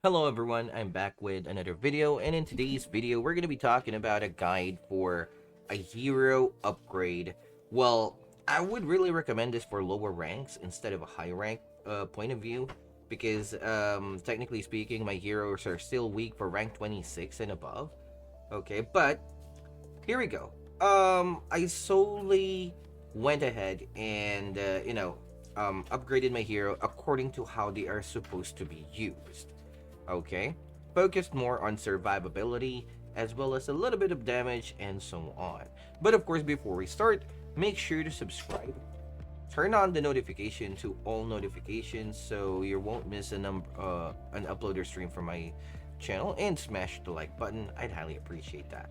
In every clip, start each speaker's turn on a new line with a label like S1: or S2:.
S1: Hello everyone, I'm back with another video, and in today's video we're going to be talking about a guide for a hero upgrade. Well, I would really recommend this for lower ranks instead of a high rank point of view, because technically speaking my heroes are still weak for rank 26 and above. Okay, but here we go. I solely went ahead and upgraded my hero according to how they are supposed to be used. Okay, focused more on survivability as well as a little bit of damage and so on. But of course, before we start, make sure to subscribe. Turn on the notification to all notifications so you won't miss an upload or stream from my channel, and smash the like button. I'd highly appreciate that.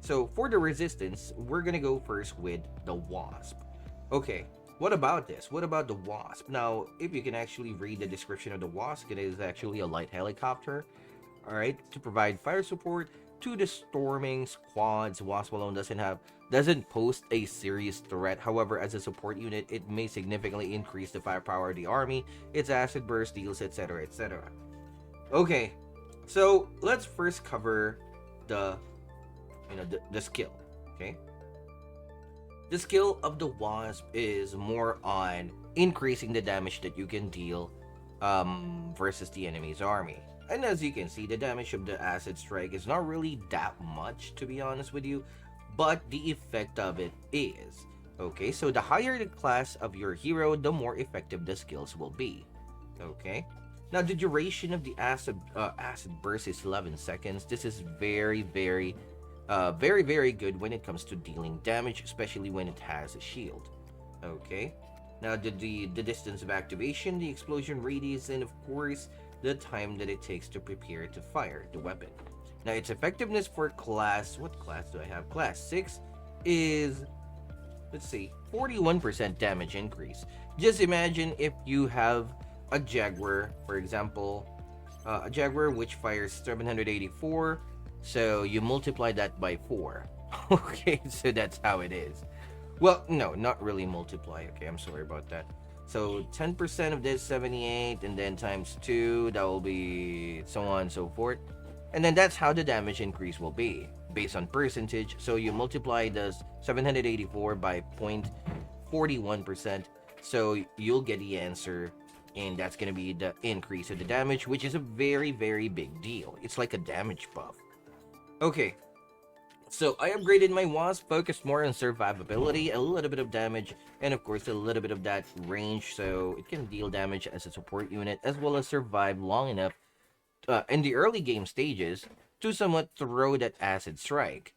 S1: So for the resistance, we're gonna go first with the Wasp. Okay, what about this? What about the Wasp? Now, if you can actually read the description of the Wasp, it is actually a light helicopter, alright, to provide fire support to the storming squads. Wasp alone doesn't pose a serious threat. However, as a support unit, it may significantly increase the firepower of the army, its acid burst deals, etc. etc. Okay, so let's first cover the the skill. Okay, the skill of the Wasp is more on increasing the damage that you can deal versus the enemy's army. And as you can see, the damage of the acid strike is not really that much, to be honest with you, but the effect of it is. Okay, so the higher the class of your hero, the more effective the skills will be. Okay, now the duration of the acid burst is 11 seconds. This is very good when it comes to dealing damage, especially when it has a shield. Okay, now the distance of activation, the explosion radius, and of course the time that it takes to prepare to fire the weapon. Now its effectiveness for what class do I have? Class 6 is, let's see, 41% damage increase. Just imagine if you have a Jaguar, for example, a Jaguar which fires 784, so you multiply that by 4. Okay, so that's how it is. Well, no, not really multiply. Okay, I'm sorry about that. So 10% of this 78, and then times 2, that will be so on and so forth. And then that's how the damage increase will be based on percentage. So you multiply the 784 by 0.41%, so you'll get the answer, and that's going to be the increase of the damage, which is a very big deal. It's like a damage buff. Okay, so I upgraded my Wasp, focused more on survivability, a little bit of damage, and of course a little bit of that range, so it can deal damage as a support unit, as well as survive long enough in the early game stages to somewhat throw that acid strike.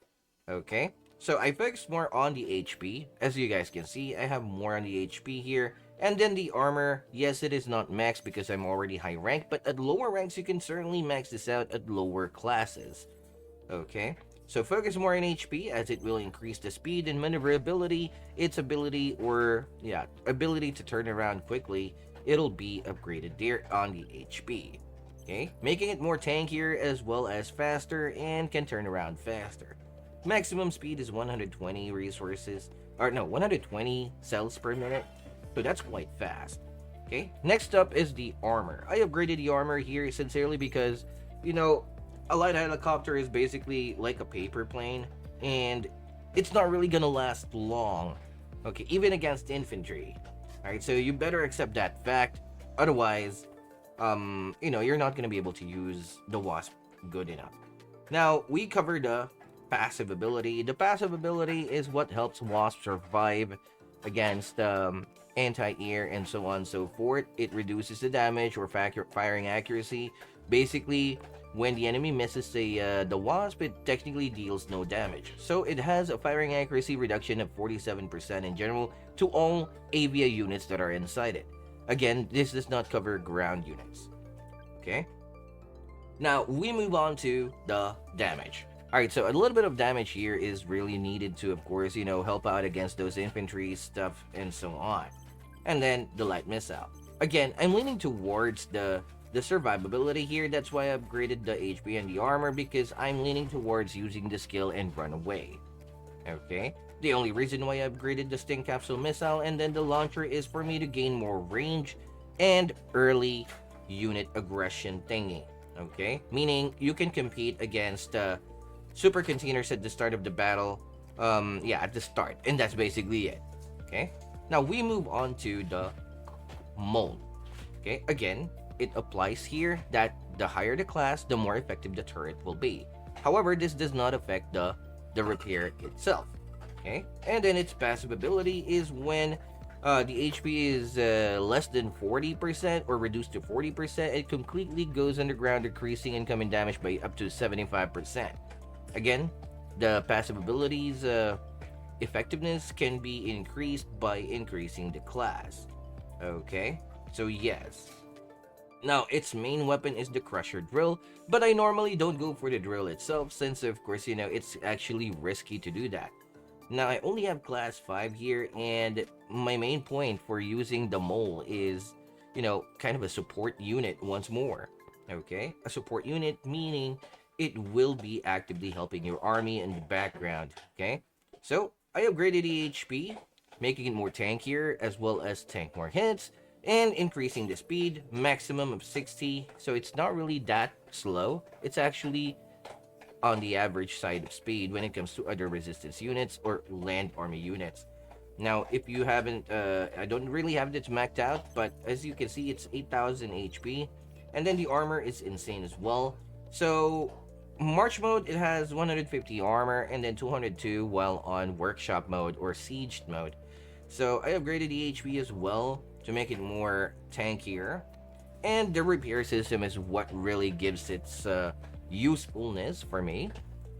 S1: Okay, so I focused more on the HP. As you guys can see, I have more on the HP here. And then the armor, yes, it is not maxed because I'm already high rank, but at lower ranks you can certainly max this out at lower classes. Okay, so focus more on HP as it will increase the speed and maneuverability, its ability to turn around quickly. It'll be upgraded there on the HP. Okay, making it more tankier as well as faster, and can turn around faster. Maximum speed is 120 resources, or no, 120 cells per minute, so that's quite fast. Okay, next up is the armor. I upgraded the armor here sincerely because, a light helicopter is basically like a paper plane, and it's not really gonna last long. Okay, even against infantry. Alright, so you better accept that fact. Otherwise, you're not gonna be able to use the Wasp good enough. Now, we covered the passive ability. The passive ability is what helps Wasp survive against anti-air and so on and so forth. It reduces the damage or firing accuracy. Basically, when the enemy misses the Wasp, it technically deals no damage. So it has a firing accuracy reduction of 47% in general to all Avia units that are inside it. Again, this does not cover ground units. Okay? Now, we move on to the damage. Alright, so a little bit of damage here is really needed to, of course, help out against those infantry stuff and so on. And then the light missile. Again, I'm leaning towards the survivability here. That's why I upgraded the HP and the armor, because I'm leaning towards using the skill and run away. Okay? The only reason why I upgraded the Sting Capsule Missile and then the launcher is for me to gain more range and early unit aggression thingy. Okay, meaning you can compete against super containers at the start of the battle. Yeah, at the start, and that's basically it. Okay, now we move on to the mold. Okay, again, it applies here that the higher the class, the more effective the turret will be. However, this does not affect the repair itself. Okay, and then its passive ability is when the HP is less than 40% or reduced to 40%, it completely goes underground, decreasing incoming damage by up to 75%. Again, the passive abilities effectiveness can be increased by increasing the class. Okay, so yes. Now, its main weapon is the Crusher Drill, but I normally don't go for the drill itself since, of course, it's actually risky to do that. Now, I only have class 5 here, and my main point for using the mole is, kind of a support unit once more. Okay? A support unit meaning it will be actively helping your army in the background. Okay? So, I upgraded the HP, making it more tankier as well as tank more hits, and increasing the speed, maximum of 60. So, it's not really that slow. It's actually on the average side of speed when it comes to other resistance units or land army units. Now, if you haven't, I don't really have this maxed out, but as you can see, it's 8,000 HP, and then the armor is insane as well. So, March mode, it has 150 armor, and then 202 while on workshop mode or siege mode. So, I upgraded the HP as well to make it more tankier, and the repair system is what really gives its usefulness for me,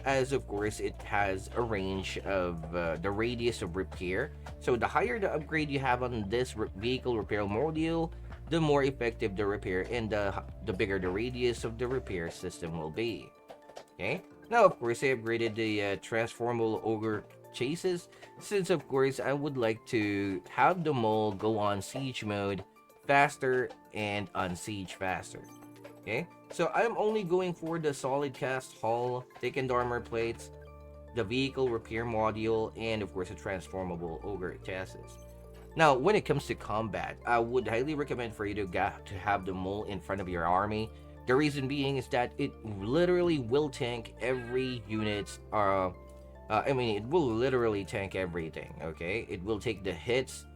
S1: as of course it has a range of the radius of repair. So the higher the upgrade you have on this vehicle repair module, the more effective the repair and the bigger the radius of the repair system will be. Okay, now of course I upgraded the transformable ogre chases, since of course I would like to have the mole go on siege mode faster and on siege faster. Okay, so I'm only going for the solid cast hull, thickened armor plates, the vehicle repair module, and of course a transformable ogre chassis. Now, when it comes to combat, I would highly recommend for you to have the mole in front of your army. The reason being is that it literally will tank every unit's it will literally tank everything. Okay, it will take the hits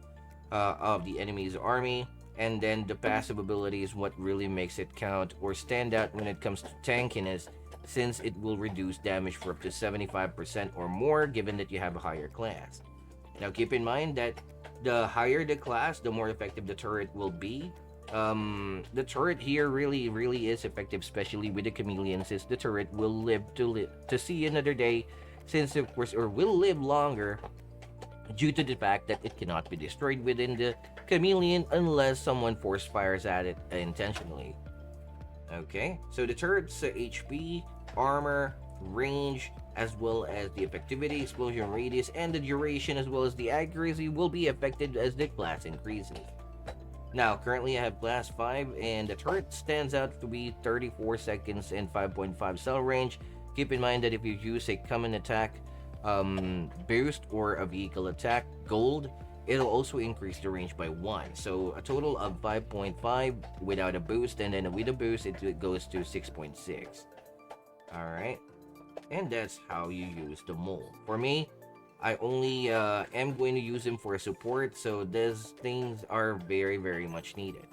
S1: of the enemy's army, and then the passive ability is what really makes it count or stand out when it comes to tankiness, since it will reduce damage for up to 75% or more given that you have a higher class. Now keep in mind that the higher the class, the more effective the turret will be. The turret here really is effective, especially with the chameleon, since the turret will live to see another day, since of course, or will live longer due to the fact that it cannot be destroyed within the chameleon unless someone force fires at it intentionally. Okay, so the turret's HP, armor, range, as well as the effectivity, explosion radius, and the duration, as well as the accuracy, will be affected as the class increases. Now, currently I have class 5, and the turret stands out to be 34 seconds and 5.5 cell range. Keep in mind that if you use a common attack boost or a vehicle attack gold, it'll also increase the range by 1. So a total of 5.5 without a boost, and then with a boost it goes to 6.6. Alright, and that's how you use the mole. For me, I only am going to use him for support, so these things are very much needed.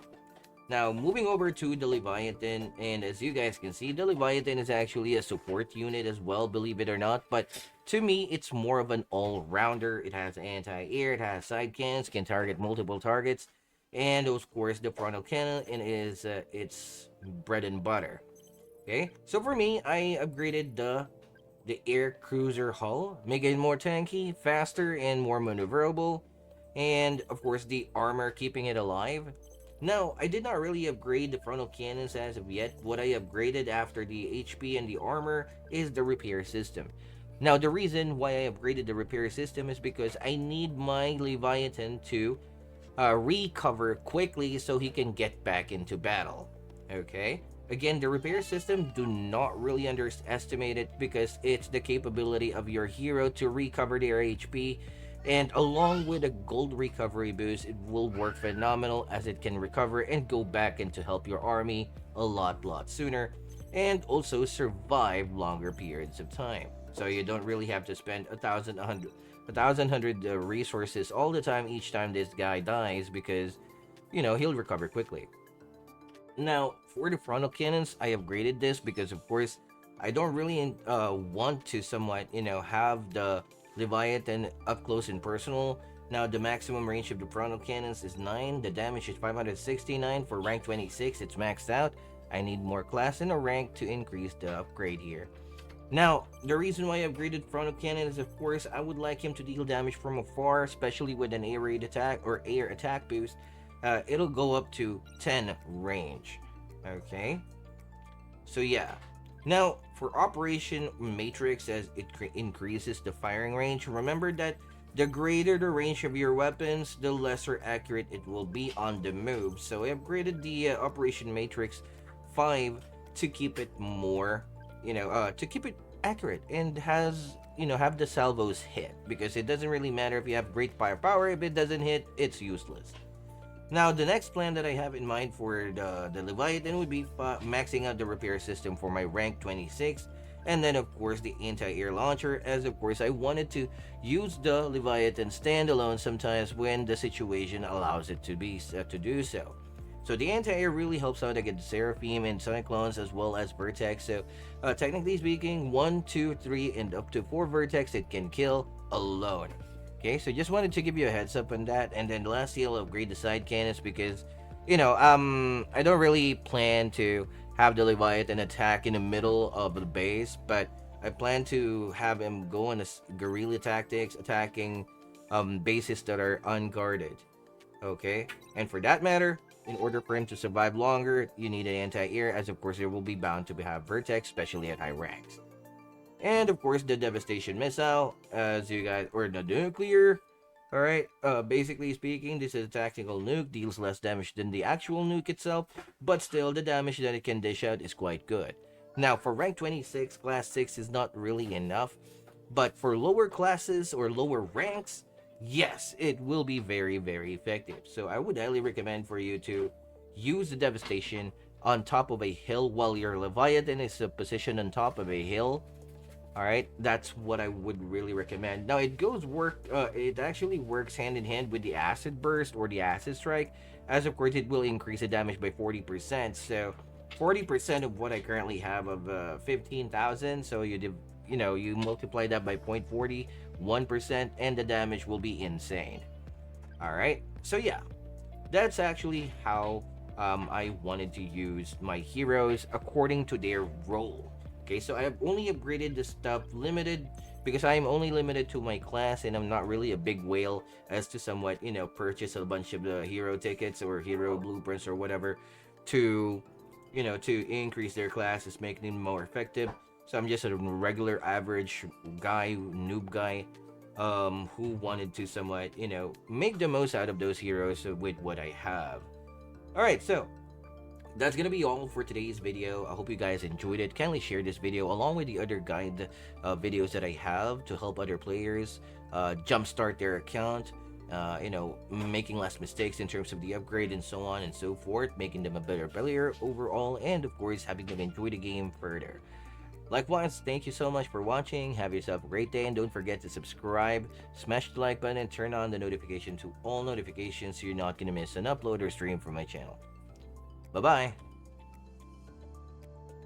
S1: Now, moving over to the Leviathan, and as you guys can see, the Leviathan is actually a support unit as well, believe it or not, but to me, it's more of an all-rounder. It has anti-air, it has side cannons, can target multiple targets, and of course, the frontal cannon is its bread and butter. Okay, so for me, I upgraded the air cruiser hull, making it more tanky, faster, and more maneuverable, and of course, the armor keeping it alive. Now, I did not really upgrade the frontal cannons as of yet. What I upgraded after the HP and the armor is the repair system. Now, the reason why I upgraded the repair system is because I need my Leviathan to recover quickly so he can get back into battle. Okay? Again, the repair system, do not really underestimate it, because it's the capability of your hero to recover their HP, and along with a gold recovery boost, it will work phenomenal as it can recover and go back and to help your army a lot sooner. and also survive longer periods of time. So you don't really have to spend a thousand hundred resources all the time each time this guy dies because he'll recover quickly. Now, for the frontal cannons, I upgraded this because, of course, I don't really want to somewhat, have the Leviathan up close and personal. Now, the maximum range of the frontal cannons is 9. The damage is 569 for rank 26. It's maxed out. I need more class and a rank to increase the upgrade here. Now, the reason why I upgraded frontal cannon is, of course, I would like him to deal damage from afar, especially with an air raid attack or air attack boost. It'll go up to 10 range. Okay, so yeah. Now, for Operation Matrix, as it increases the firing range, remember that the greater the range of your weapons, the lesser accurate it will be on the move. So I upgraded the Operation Matrix 5 to keep it more, to keep it accurate and have the salvos hit, because it doesn't really matter if you have great firepower. If it doesn't hit, it's useless. Now, the next plan that I have in mind for the Leviathan would be maxing out the repair system for my rank 26, and then of course the anti-air launcher, as of course I wanted to use the Leviathan standalone sometimes when the situation allows it to do so. So the anti-air really helps out against Seraphim and Cyclones as well as Vertex. So technically speaking, 1, 2, 3, and up to 4 Vertex it can kill alone. Okay, so just wanted to give you a heads up on that. And then lastly, I'll upgrade the side cannons because, I don't really plan to have the Leviathan attack in the middle of the base, but I plan to have him go on a guerrilla tactics, attacking bases that are unguarded. Okay, and for that matter, in order for him to survive longer, you need an anti-air, as of course there will be bound to have Vertex, especially at high ranks. And of course, the devastation missile, as you guys, or the nuclear. All right. Basically speaking, this is a tactical nuke, deals less damage than the actual nuke itself, but still, the damage that it can dish out is quite good. Now, for rank 26, class 6 is not really enough, but for lower classes or lower ranks, yes, it will be very, very effective. So I would highly recommend for you to use the devastation on top of a hill while your Leviathan is positioned on top of a hill. All right, that's what I would really recommend. Now it actually works hand in hand with the acid burst or the acid strike, as of course it will increase the damage by 40%. So 40% of what I currently have of 15,000. So you multiply that by 0.40, 1%, and the damage will be insane. All right, so yeah, that's actually how I wanted to use my heroes according to their role. Okay, so I have only upgraded the stuff limited because I am only limited to my class and I'm not really a big whale as to somewhat, purchase a bunch of the hero tickets or hero blueprints or whatever to, to increase their classes, making them more effective. So I'm just a regular average guy, noob guy, who wanted to somewhat, make the most out of those heroes with what I have. Alright, so that's gonna be all for today's video. I hope you guys enjoyed it. Kindly share this video along with the other guide videos that I have to help other players jumpstart their account, making less mistakes in terms of the upgrade and so on and so forth, making them a better player overall, and of course having them enjoy the game further. Likewise, thank you so much for watching. Have yourself a great day, and don't forget to subscribe, smash the like button, and turn on the notification to all notifications so you're not gonna miss an upload or stream from my channel. Bye-bye.